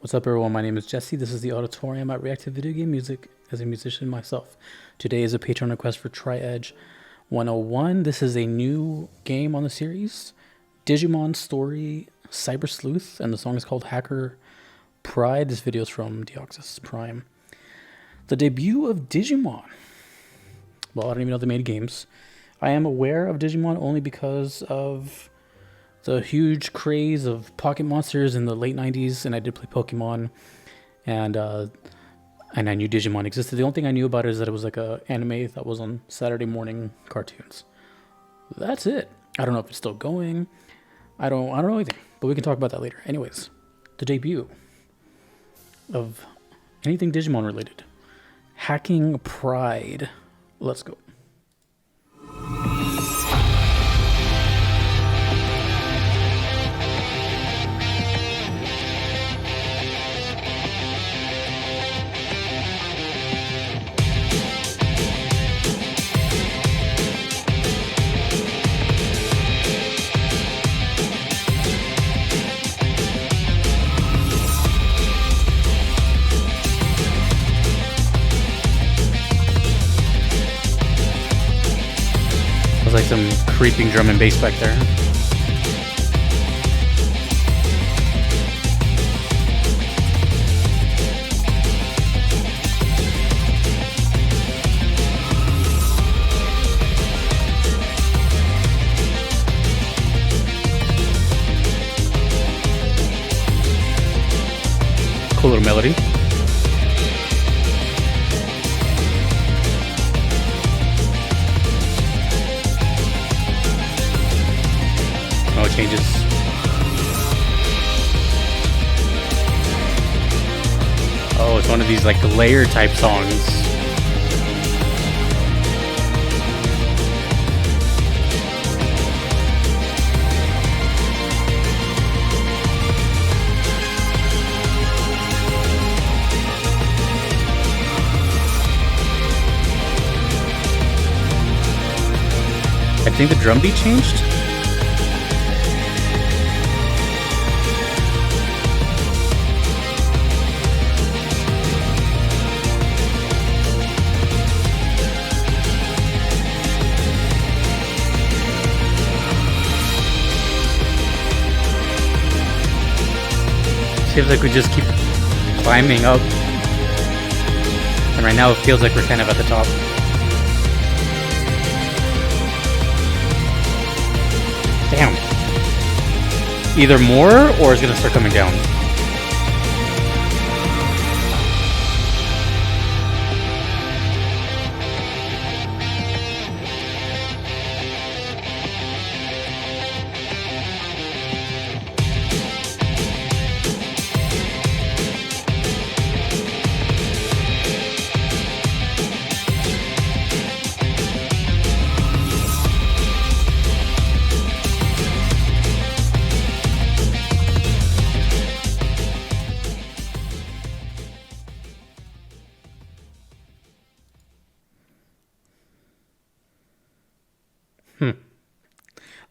What's up, everyone? My name is Jesse. This is the Auditorium. I react to video game music as a musician myself. Today is a Patreon request for Tri-Edge 101. This is a new game on the series, Digimon Story Cyber Sleuth, and the song is called Hacker Pride. This video is from Deoxys Prime. The debut of Digimon. Well, I don't even know they made games. I am aware of Digimon only because of the huge craze of pocket monsters in the late 90s, and I did play Pokemon, and I knew Digimon existed. The only thing I knew about it is that it was like a anime that was on Saturday morning cartoons. That's it. I don't know if it's still going. I don't know anything, but we can talk about that later. Anyways, the debut of anything Digimon related. Hacking Pride. Let's go. There's like some creeping drum and bass back there. Cool little melody. Oh, it changes. Oh, it's one of these like layer type songs. I think the drum beat changed. Feels like we just keep climbing up, and right now it feels like we're kind of at the top. Damn. Either more or it's gonna start coming down.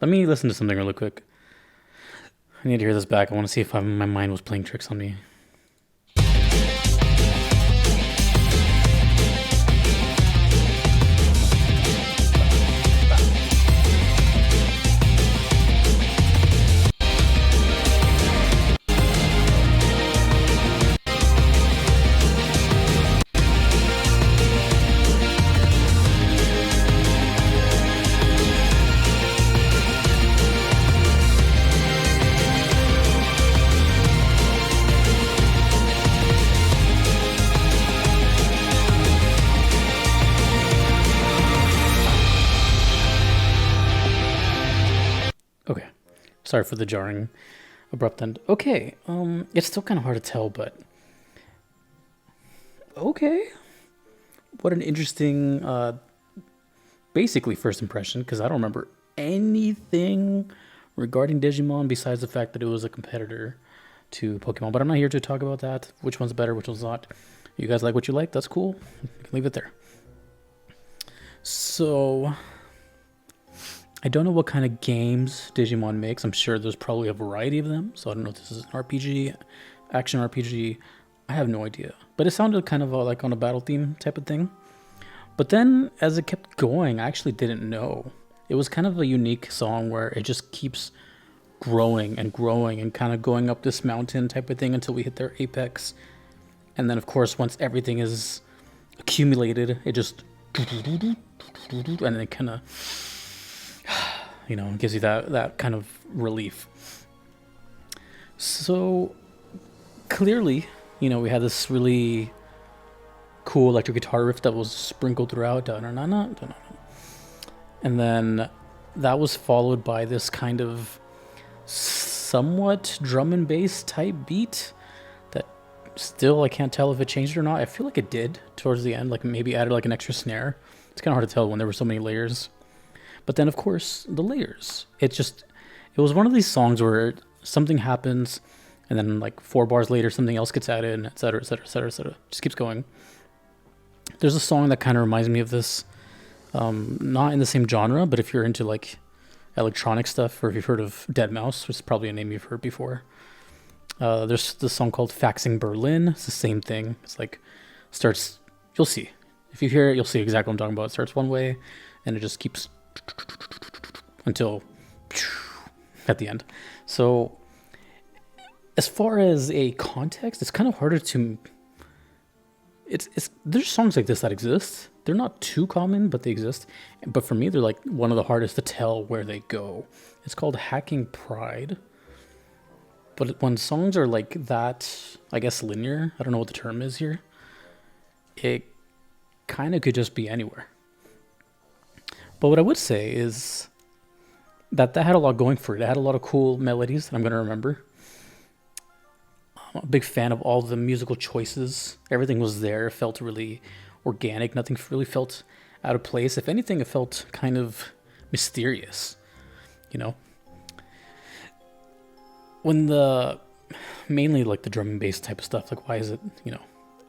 Let me listen to something really quick. I need to hear this back. I want to see if my mind was playing tricks on me. Okay, sorry for the jarring, abrupt end. Okay, it's still kind of hard to tell, but okay. What an interesting, basically first impression, because I don't remember anything regarding Digimon besides the fact that it was a competitor to Pokemon. But I'm not here to talk about that. Which one's better, which one's not. You guys like what you like, that's cool. You can leave it there. So I don't know what kind of games Digimon makes. I'm sure there's probably a variety of them. So I don't know if this is an RPG, action RPG, I have no idea. But it sounded kind of like on a battle theme type of thing. But then as it kept going, I actually didn't know. It was kind of a unique song where it just keeps growing and growing and kind of going up this mountain type of thing until we hit their apex. And then, of course, once everything is accumulated, it just... and then it kind of, you know, gives you that kind of relief. So, clearly, you know, we had this really cool electric guitar riff that was sprinkled throughout. And then that was followed by this kind of somewhat drum and bass type beat that still I can't tell if it changed or not. I feel like it did towards the end, like maybe added like an extra snare. It's kind of hard to tell when there were so many layers. But then, of course, the layers. It was one of these songs where something happens and then like 4 bars later something else gets added, and et cetera, et cetera, et cetera, et cetera. Just keeps going. There's a song that kind of reminds me of this. Not in the same genre, but if you're into like electronic stuff, or if you've heard of Deadmau5, which is probably a name you've heard before. There's this song called Faxing Berlin. It's the same thing. It's like starts, you'll see. If you hear it, you'll see exactly what I'm talking about. It starts one way and it just keeps until at the end. So as far as a context, it's kind of harder to... There's songs like this that exist. They're not too common, but they exist. But for me, they're like one of the hardest to tell where they go. It's called Hacking Pride. But when songs are like that, I guess linear, I don't know what the term is here, it kind of could just be anywhere. But what I would say is that had a lot going for it. It had a lot of cool melodies that I'm going to remember. I'm a big fan of all the musical choices. Everything was there. It felt really organic. Nothing really felt out of place. If anything, it felt kind of mysterious, you know? When mainly like the drum and bass type of stuff, like why is it, you know,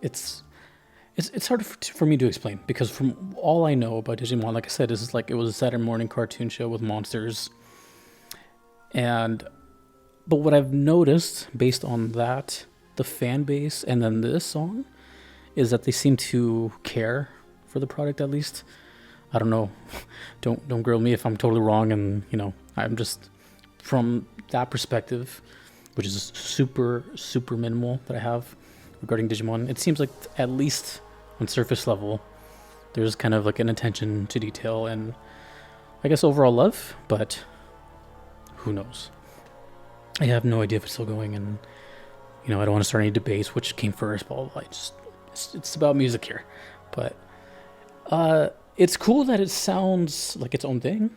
it's hard for me to explain, because from all I know about Digimon, like I said, is like it was a Saturday morning cartoon show with monsters. But what I've noticed based on that, the fan base, and then this song, is that they seem to care for the product, at least. I don't know. Don't grill me if I'm totally wrong, and you know, I'm just from that perspective, which is super, super minimal that I have regarding Digimon. It seems like at least on surface level, there's kind of like an attention to detail and I guess overall love, but who knows? I have no idea if it's still going, and you know, I don't want to start any debates which came first, blah, blah, blah. It's about music here. But it's cool that it sounds like its own thing.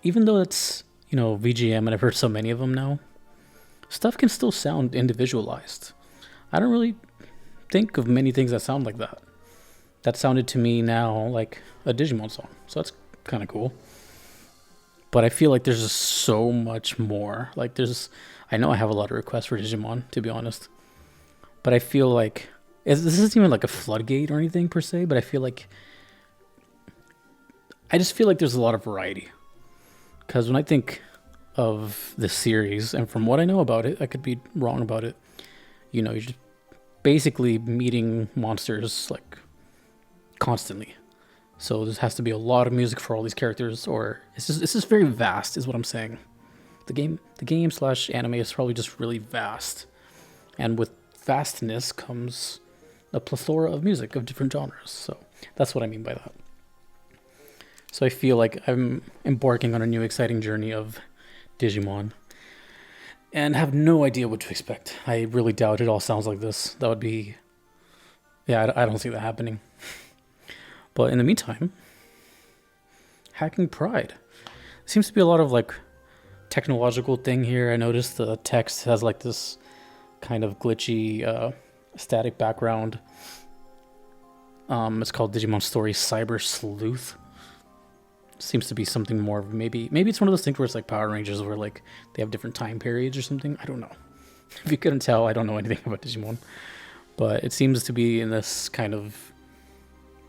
Even though it's, you know, VGM, and I've heard so many of them now, stuff can still sound individualized. I don't really think of many things that sound like that. That sounded to me now like a Digimon song. So that's kind of cool. But I feel like there's just so much more. Like I know I have a lot of requests for Digimon, to be honest. But I feel like, this isn't even like a floodgate or anything per se, but I just feel like there's a lot of variety. Because when I think of this series, and from what I know about it, I could be wrong about it, you know, you're just basically meeting monsters like constantly. So there has to be a lot of music for all these characters, or it's just very vast, is what I'm saying. The game / anime is probably just really vast, and with vastness comes a plethora of music of different genres. So that's what I mean by that. So I feel like I'm embarking on a new exciting journey of Digimon, and have no idea what to expect. I really doubt it all sounds like this. That would be, yeah, I don't see that happening. But in the meantime, Hacking Pride. Seems to be a lot of like technological thing here. I noticed the text has like this kind of glitchy static background. It's called Digimon Story Cyber Sleuth. Seems to be something more of maybe it's one of those things where it's like Power Rangers, where like they have different time periods or something. I don't know. If you couldn't tell, I don't know anything about Digimon. But it seems to be in this kind of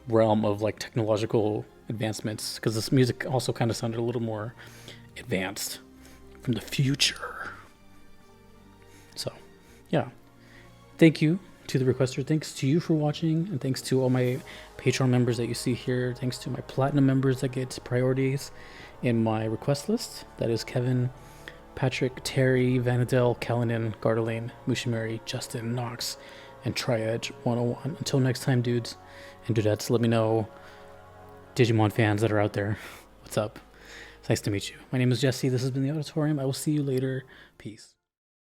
realm of like technological advancements, because this music also kind of sounded a little more advanced, from the future. So yeah, thank you to the requester. Thanks to you for watching, and thanks to all my Patreon members that you see here. Thanks to my platinum members that get priorities in my request list. That is Kevin, Patrick, Terry, Vanadel, Callanan, Gardeline, Mushimari, Justin, Knox, and Triedge 101. Until next time, dudes and dudettes, let me know, Digimon fans that are out there, what's up? It's nice to meet you. My name is Jesse. This has been the Auditorium. I will see you later. Peace.